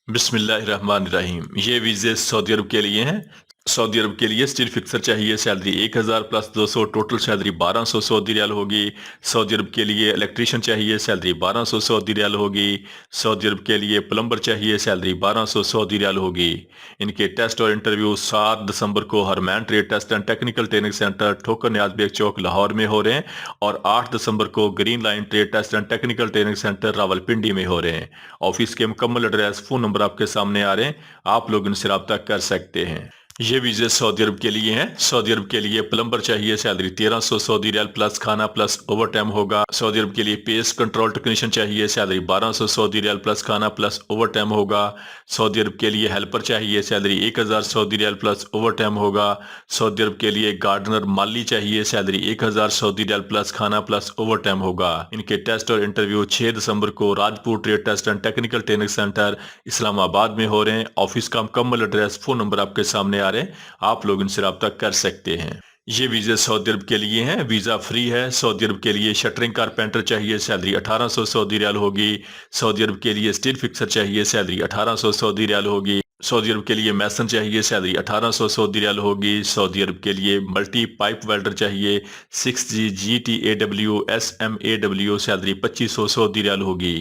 बिस्मिल्लाहिर्रहमानिर्रहीम। ये वीज़े सऊदी अरब के लिए हैं। सऊदी अरब के लिए स्टिल फिक्सर चाहिए, salary 1000 plus 200, total salary 1200 Saudi riyal होगी। सऊदी अरब के लिए इलेक्ट्रीशियन चाहिए, सैलरी 1200 सऊदी रियाल होगी। सऊदी अरब के लिए प्लम्बर चाहिए, सैलरी 1200 सऊदी रियाल होगी। इनके टेस्ट और इंटरव्यू 7 दिसंबर को Harmain trade test and technical training centre Thokar Niaz bag चौक लाहौर में हो रहे हैं और 8 दिसंबर को green line trade test and technical training centre Rawalpindi में हो रहे हैं। ऑफिस के मुकम्मल एड्रेस, फोन नंबर आपके सामने आ रहे हैं, आप लोग इनसे रब्ता कर सकते हैं। ये वीज़े सऊदी अरब के लिए हैं। सऊदी अरब के लिए प्लम्बर चाहिए, सैलरी 1300 सऊदी रियाल प्लस खाना प्लस ओवर टाइम होगा। सऊदी अरब के लिए पेस्ट कंट्रोल टेक्नीशियन चाहिए, सैलरी 1200 सऊदी रियाल प्लस खाना प्लस ओवर टाइम होगा। सऊदी अरब के लिए हेल्पर चाहिए, salary 1000 Saudi riyal plus overtime होगा। सऊदी अरब के लिए गार्डनर माली चाहिए, सैलरी 1000 सऊदी रियाल प्लस खाना प्लस ओवर टाइम होगा। इनके टेस्ट और इंटरव्यू 6 दिसंबर को Rajpur trade test and technical training centre Islamabad में हो रहे हैं। ऑफिस का मुकम्मल एड्रेस, फोन नंबर आपके सामने आ रहे हैं, आप लोग इनसे रब्ता कर सकते हैं। ये वीज़े सऊदी अरब के लिए हैं, वीज़ा फ्री है। सऊदी अरब के लिए शटरिंग कारपेंटर चाहिए, सैलरी 1800 सऊदी रियाल होगी। सऊदी अरब के लिए स्टील फिक्सर चाहिए, सैलरी 1800 सऊदी रियाल होगी। सऊदी अरब के लिए मैसन चाहिए, सैलरी 1800 सऊदी रियाल होगी। सऊदी अरब के लिए मल्टी पाइप वेल्डर चाहिए, 6G GTAW SMAW, salary 2500 Saudi riyal होगी।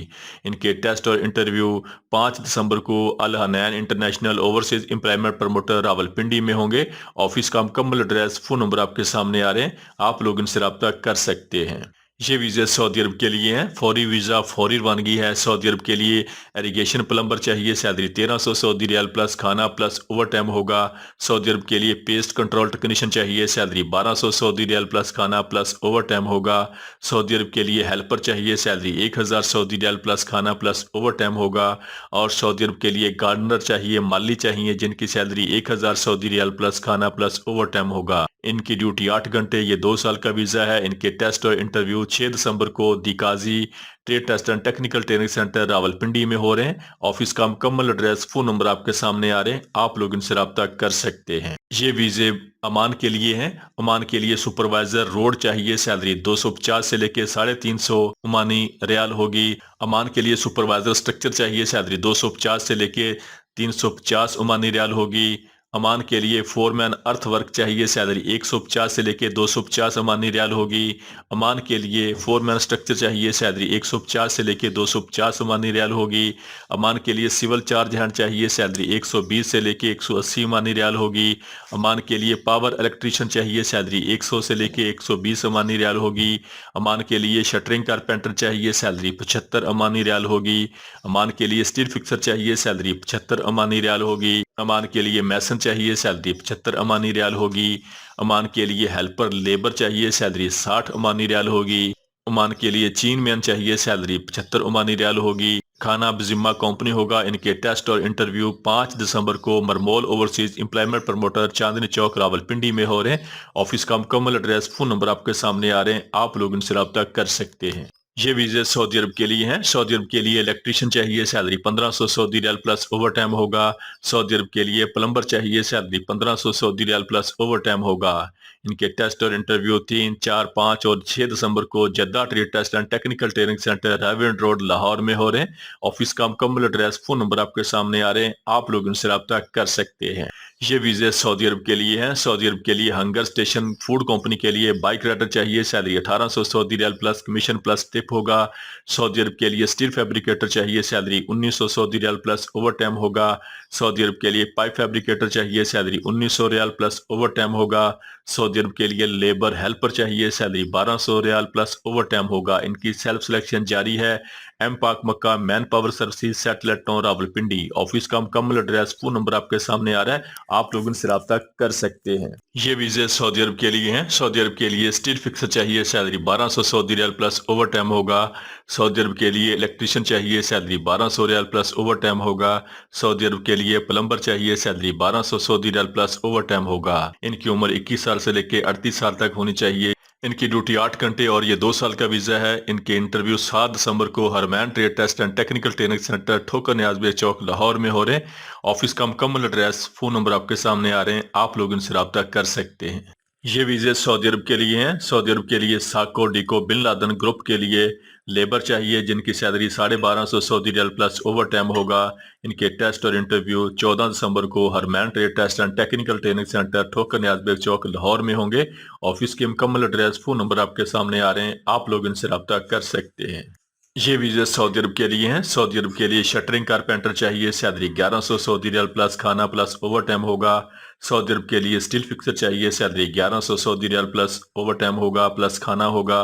इनके टेस्ट और इंटरव्यू 5 दिसंबर को Al Hunain international overseas employment promoter Rawalpindi में होंगे। ऑफिस का मुकम्मल एड्रेस, फोन नंबर आपके सामने आ रहे हैं, आप लोग इनसे रब्ता कर सकते हैं। ये वीज़े सऊदी अरब के लिए हैं। फौरी वीज़ा फौरी रवानगी है। सऊदी अरब के लिए इरिगेशन प्लम्बर चाहिए, सैलरी 1300 सऊदी रियाल प्लस खाना प्लस ओवर टाइम होगा। सऊदी अरब के लिए पेस्ट कंट्रोल टेक्नीशियन चाहिए, सैलरी 1200 सऊदी रियाल प्लस खाना प्लस ओवर टाइम होगा। सऊदी अरब के लिए हेल्पर चाहिए, सैलरी 1000 सऊदी रियाल प्लस खाना प्लस ओवर टाइम होगा। और सऊदी अरब के लिए गार्डनर चाहिए, माली चाहिए, जिनकी सैलरी 1000 सऊदी रियाल प्लस खाना प्लस ओवर टाइम होगा। इनकी ड्यूटी 8 घंटे, ये 2 साल का वीज़ा है। इनके टेस्ट और इंटरव्यू 6 दिसंबर को दिकाजी trade test and technical training centre Rawalpindi में हो रहे हैं। ऑफिस का मुकम्मल एड्रेस, फोन नंबर आपके सामने आ रहे हैं, आप लोग इनसे रब्ता कर सकते हैं। ये वीज़े ओमान के लिए हैं। ओमान के लिए सुपरवाइजर रोड चाहिए, सैलरी 250 से लेके 350 ओमानी रियाल होगी। ओमान के लिए सुपरवाइजर स्ट्रक्चर चाहिए, सैलरी 250 से लेके 350 ओमानी रियाल होगी। ओमान के लिए फोरमैन अर्थ वर्क चाहिए, सैलरी 150 से लेके 250 ओमानी रियाल होगी। ओमान के लिए फोरमैन स्ट्रक्चर चाहिए, सैलरी 150 से लेके 250 ओमानी रियाल होगी। ओमान के लिए सिविल चार्ज हैंड चाहिए, सैलरी 120 से लेके 180 ओमानी रियाल होगी। ओमान के लिए पावर इलेक्ट्रीशियन चाहिए, सैलरी 100 से लेके 120 ओमानी रियाल होगी। ओमान के लिए शटरिंग कारपेंटर चाहिए, सैलरी 75 ओमानी रियाल होगी। ओमान के लिए स्टील फिक्सर चाहिए, सैलरी 75 ओमानी रियाल होगी। ओमान के लिए मैसन चाहिए, सैलरी 75 ओमानी रियाल होगी। ओमान के लिए हेल्पर लेबर चाहिए, सैलरी 60 ओमानी रियाल होगी। ओमान के लिए चीन मैन चाहिए, सैलरी 75 ओमानी रियाल होगी। खाना बजिम्मा कंपनी होगा। इनके टेस्ट और इंटरव्यू 5 दिसंबर को मरमोल overseas employment promoter Chandni Chowk Rawalpindi में हो रहे हैं। ऑफिस का मुकम्मल एड्रेस, फोन नंबर आपके सामने आ रहे हैं, आप लोग इनसे रब्ता कर सकते हैं। ये वीज़े सऊदी अरब के लिए हैं। सऊदी अरब के लिए इलेक्ट्रीशियन चाहिए, salary 1500 Saudi riyal plus overtime होगा। सऊदी अरब के लिए प्लम्बर चाहिए, salary 1500 Saudi riyal plus overtime होगा। इनके टेस्ट और इंटरव्यू 3, 4, 5 और 6 दिसंबर को Jeddah trade test and technical training centre Raiwind road Lahore में हो रहे हैं। ऑफिस का मुकम्मल एड्रेस, फोन नंबर आपके सामने आ रहे हैं, आप लोग इनसे रब्ता कर सकते हैं। ये वीज़े सऊदी अरब के लिए हैं। सऊदी अरब के लिए हंगर स्टेशन फूड कंपनी के लिए बाइक राइडर चाहिए, salary 1800 Saudi riyal plus commission plus tip होगा। सऊदी अरब के लिए स्टील फैब्रिकेटर चाहिए, salary 1900 Saudi riyal plus overtime होगा। सऊदी अरब के लिए पाइप फैब्रिकेटर चाहिए, salary 1900 riyal plus overtime होगा। सऊदी अरब के लिए लेबर हेल्पर चाहिए, salary 1200 riyal plus overtime होगा। इनकी सेल्फ सिलेक्शन जारी है। M Pak Makkah manpower services satellite town Rawalpindi. Office का मुकम्मल एड्रेस, फोन नंबर आपके सामने आ रहा है, आप लोग इनसे रब्ता कर सकते हैं। ये वीज़े सऊदी अरब के लिए हैं। सऊदी अरब के लिए स्टील फिक्सर चाहिए, salary 1200 Saudi riyal plus overtime होगा। सऊदी अरब के लिए इलेक्ट्रीशियन चाहिए, salary 1200 riyal plus overtime होगा। सऊदी अरब के लिए प्लम्बर चाहिए, salary 1200 Saudi riyal plus overtime होगा। इनकी उम्र 21 साल से लेकर 38 साल तक होनी चाहिए। इनकी ड्यूटी 8 घंटे और ये 2 साल का वीज़ा है। इनके इंटरव्यू 7 दिसंबर को Harmain trade test and technical training centre Thokar Niaz bag चौक लाहौर में हो रहे हैं। ऑफिस का मुकम्मल एड्रेस, फोन नंबर आपके सामने आ रहे हैं, आप लोग इनसे रब्ता कर सकते हैं। ये वीज़े सऊदी अरब के लिए हैं। सऊदी अरब के लिए साको डिको बिन लादन ग्रुप के लिए लेबर चाहिए जिनकी salary 1250 Saudi riyal plus overtime होगा। इनके टेस्ट और इंटरव्यू 14 दिसंबर को Harmain trade test and technical training centre Thokar Niaz bag चौक लाहौर में होंगे। ऑफिस के मुकम्मल एड्रेस फोन नंबर आपके सामने आ रहे हैं, आप लोग इनसे रब्ता कर सकते हैं। ये वीजा सऊदी अरब के लिए हैं। सऊदी अरब के लिए शटरिंग कारपेंटर चाहिए, सैलरी 1100 सऊदी रियाल प्लस खाना प्लस ओवर टाइम होगा। सऊदी अरब के लिए स्टील फिक्सर चाहिए, salary 1100 Saudi riyal plus overtime होगा प्लस खाना होगा।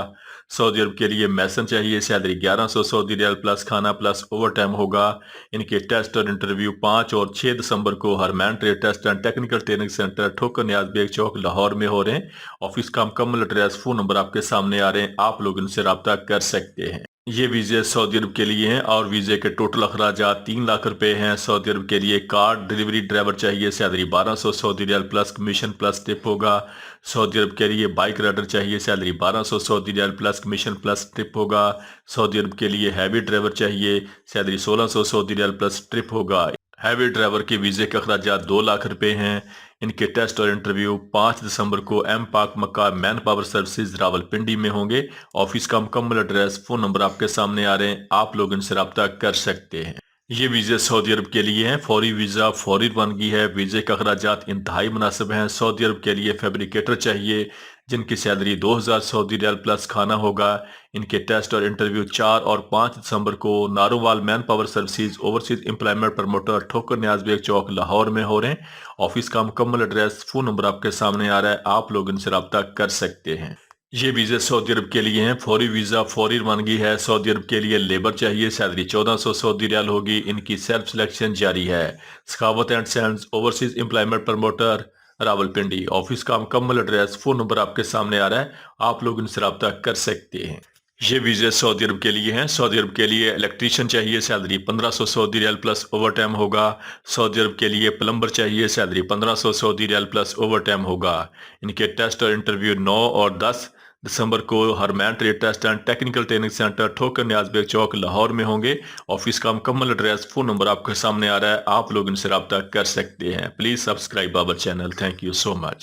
सऊदी अरब के लिए मैसन चाहिए, सैलरी 1100 सऊदी रियाल प्लस खाना प्लस ओवर टाइम होगा। इनके टेस्ट और इंटरव्यू 5 और 6 दिसंबर को Harmain trade test and technical training centre Thokar Niaz bag चौक लाहौर में हो रहे हैं। ऑफिस का मुकम्मल एड्रेस फोन नंबर आपके सामने आ रहे हैं, आप लोग इनसे रब्ता कर सकते हैं। ये वीजे सऊदी अरब के लिए हैं और वीजे के टोटल अखराजात 3 लाख रुपए हैं। सऊदी अरब के लिए कार डिलीवरी ड्राइवर चाहिए, salary 1200 Saudi riyal plus commission plus tip होगा। सऊदी अरब के लिए बाइक राइडर चाहिए, salary 1200 Saudi riyal plus commission plus trip होगा। सऊदी अरब के लिए हैवी ड्राइवर चाहिए, salary 1600 Saudi riyal plus trip होगा। हैवी ड्राइवर के वीजे के अखराजात 2 लाख रुपए हैं। इनके टेस्ट और इंटरव्यू 5 दिसंबर को M Pak Makkah manpower services Rawalpindi में होंगे। ऑफिस का मुकम्मल एड्रेस फोन नंबर आपके सामने आ रहे हैं, आप लोग इनसे रब्ता कर सकते हैं। ये वीजे सऊदी अरब के लिए हैं। फौरी वीजा फौरी रवानगी है। वीजे का अखराजात इंतहाई मुनासिब हैं। सऊदी अरब के लिए फैब्रिकेटर चाहिए जिनकी सैलरी 2000 सऊदी रियाल प्लस खाना होगा। इनके टेस्ट और इंटरव्यू 4 और 5 दिसंबर को Narowal man power services overseas employment promoter ठोकर न्याज बेग चौक लाहौर में हो रहे हैं। ऑफिस का मुकम्मल एड्रेस फोन नंबर आपके सामने आ रहा है, आप लोग इनसे रब्ता कर सकते हैं। ये वीजे सऊदी अरब के लिए हैं। फौरी वीजा फौरी रवानगी है। सऊदी अरब के लिए लेबर चाहिए, सैलरी 1400 सऊदी रियाल होगी। इनकी सेल्फ सिलेक्शन जारी है। Sakhawat and sons overseas employment promoter Rawalpindi. Office का मुकम्मल एड्रेस फोन नंबर आपके सामने आ रहा है, आप लोग इनसे रब्ता कर सकते हैं। ये वीजे सऊदी अरब के लिए हैं। सऊदी अरब के लिए इलेक्ट्रीशियन चाहिए, salary 1500 Saudi riyal plus overtime होगा। सऊदी अरब के लिए प्लम्बर चाहिए, salary 1500 Saudi riyal plus overtime होगा। इनके टेस्ट और इंटरव्यू 9 और 10 दिसंबर को Harmain trade test and technical training centre Thokar Niaz bag चौक लाहौर में होंगे। ऑफिस का मुकम्मल एड्रेस फोन नंबर आपके सामने आ रहा है, आप लोग इनसे रब्ता कर सकते हैं। Please subscribe our channel. Thank you so much.